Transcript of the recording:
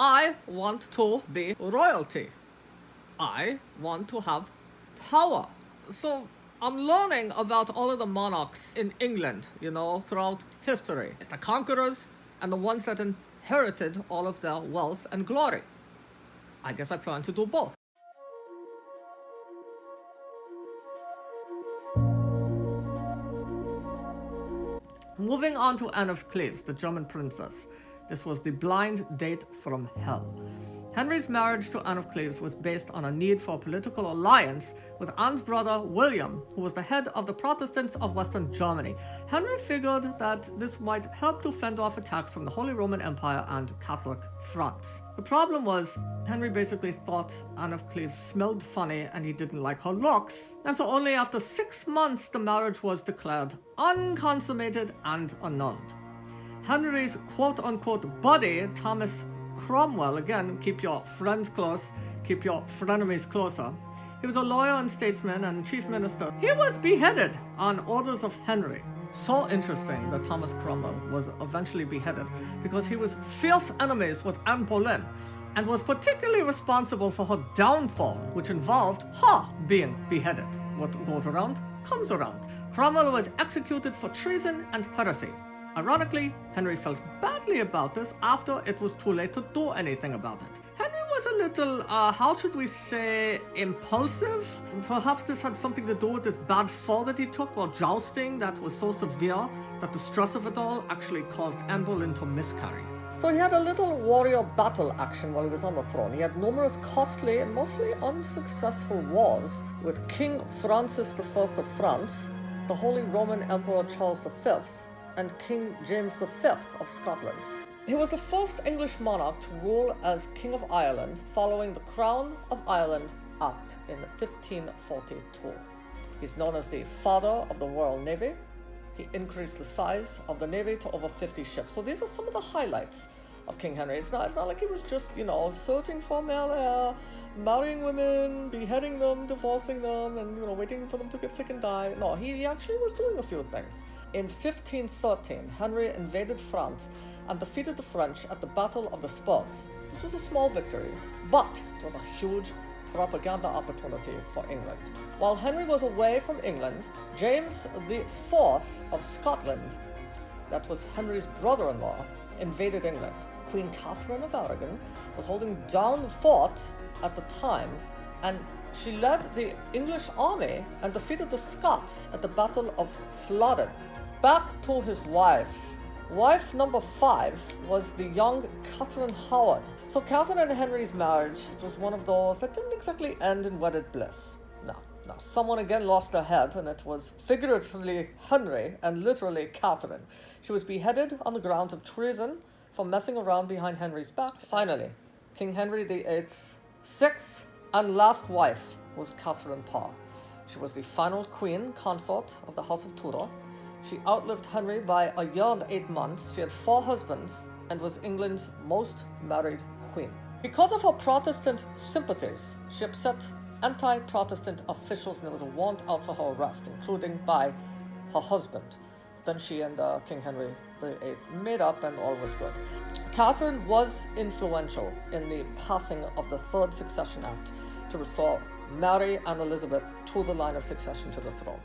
I want to be royalty. I want to have power. So I'm learning about all of the monarchs in England, throughout history. It's the conquerors and the ones that inherited all of their wealth and glory. I guess I plan to do both. Moving on to Anne of Cleves, the German princess. This was the blind date from hell. Henry's marriage to Anne of Cleves was based on a need for a political alliance with Anne's brother William, who was the head of the Protestants of Western Germany. Henry figured that this might help to fend off attacks from the Holy Roman Empire and Catholic France. The problem was, Henry basically thought Anne of Cleves smelled funny and he didn't like her looks, and so only after 6 months the marriage was declared unconsummated and annulled. Henry's quote-unquote buddy, Thomas Cromwell, again, keep your friends close, keep your frenemies closer. He was a lawyer and statesman and chief minister. He was beheaded on orders of Henry. So interesting that Thomas Cromwell was eventually beheaded because he was fierce enemies with Anne Boleyn and was particularly responsible for her downfall, which involved her being beheaded. What goes around comes around. Cromwell was executed for treason and heresy. Ironically, Henry felt badly about this after it was too late to do anything about it. Henry was a little, how should we say, impulsive? Perhaps this had something to do with this bad fall that he took while jousting that was so severe that the stress of it all actually caused Anne Boleyn to miscarry. So he had a little warrior battle action while he was on the throne. He had numerous costly and mostly unsuccessful wars with King Francis I of France, the Holy Roman Emperor Charles V, and King James V of Scotland. He was the first English monarch to rule as King of Ireland following the Crown of Ireland Act in 1542. He's known as the father of the Royal Navy. He increased the size of the Navy to over 50 ships. So these are some of the highlights of King Henry. It's not like he was just, searching for male heir, marrying women, beheading them, divorcing them, and, waiting for them to get sick and die. No, he actually was doing a few things. In 1513, Henry invaded France and defeated the French at the Battle of the Spurs. This was a small victory, but it was a huge propaganda opportunity for England. While Henry was away from England, James IV of Scotland, that was Henry's brother-in-law, invaded England. Queen Catherine of Aragon was holding down the fort at the time, and she led the English army and defeated the Scots at the Battle of Flodden. Back to his wives. Wife number 5 was the young Catherine Howard. So Catherine and Henry's marriage, it was one of those that didn't exactly end in wedded bliss. No, someone again lost their head, and it was figuratively Henry and literally Catherine. She was beheaded on the grounds of treason for messing around behind Henry's back. Finally, King Henry VIII's 6th and last wife was Catherine Parr. She was the final queen consort of the House of Tudor. She outlived Henry by a year and 8 months. She had 4 husbands and was England's most married queen. Because of her Protestant sympathies, she upset anti-Protestant officials, and there was a warrant out for her arrest, including by her husband. Then she and King Henry VIII made up, and all was good. Catherine was influential in the passing of the Third Succession Act to restore Mary and Elizabeth to the line of succession to the throne.